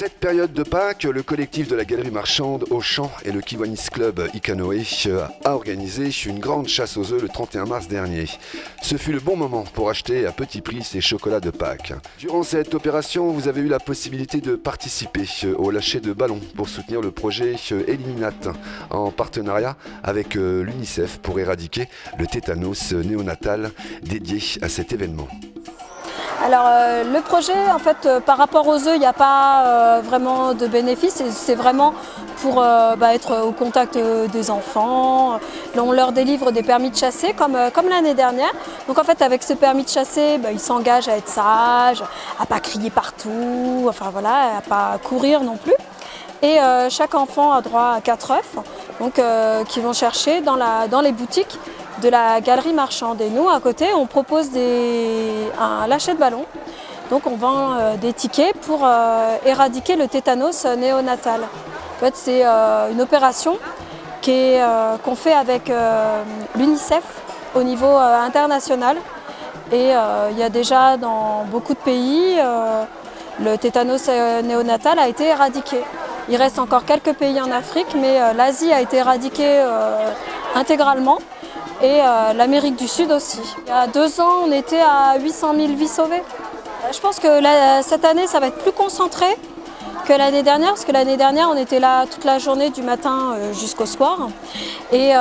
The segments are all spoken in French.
cette période de Pâques, le collectif de la Galerie Marchande Auchan et le Kiwanis Club Ikanoé a organisé une grande chasse aux œufs le 31 mars dernier. Ce fut le bon moment pour acheter à petit prix ces chocolats de Pâques. Durant cette opération, vous avez eu la possibilité de participer au lâcher de ballons pour soutenir le projet Eliminate en partenariat avec l'UNICEF pour éradiquer le tétanos néonatal dédié à cet événement. Alors le projet, en fait, par rapport aux œufs, il n'y a pas vraiment de bénéfice. C'est vraiment pour être au contact des enfants. On leur délivre des permis de chasser comme l'année dernière. Donc en fait, avec ce permis de chasser, ils s'engagent à être sages, à ne pas crier partout, enfin voilà, à ne pas courir non plus. Et chaque enfant a droit à 4 œufs, donc qu'ils vont chercher dans les boutiques de la galerie marchande. Et nous, à côté, on propose un lâcher de ballon. Donc on vend des tickets pour éradiquer le tétanos néonatal. En fait, c'est une opération qu'on fait avec l'UNICEF au niveau international. Et il y a déjà dans beaucoup de pays, le tétanos néonatal a été éradiqué. Il reste encore quelques pays en Afrique, mais l'Asie a été éradiquée intégralement. Et l'Amérique du Sud aussi. Il y a 2 ans, on était à 800 000 vies sauvées. Je pense que cette année, ça va être plus concentré que l'année dernière, parce que l'année dernière, on était là toute la journée du matin jusqu'au soir. Et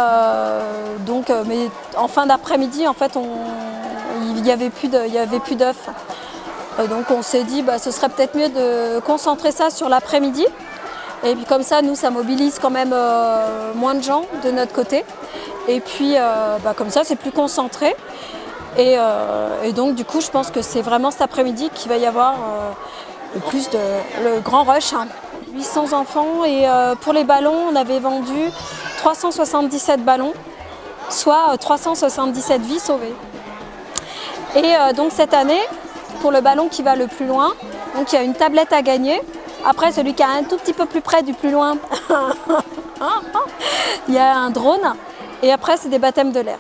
mais en fin d'après-midi, en fait, il n'y avait plus d'œufs. Donc on s'est dit, ce serait peut-être mieux de concentrer ça sur l'après-midi. Et puis comme ça, nous, ça mobilise quand même moins de gens de notre côté. Et puis comme ça, c'est plus concentré. Et donc du coup, je pense que c'est vraiment cet après-midi qu'il va y avoir le grand rush. 800 enfants et pour les ballons, on avait vendu 377 ballons, soit 377 vies sauvées. Et donc cette année, pour le ballon qui va le plus loin, donc il y a une tablette à gagner. Après, celui qui est un tout petit peu plus près du plus loin, il y a un drone. Et après, c'est des baptêmes de l'air.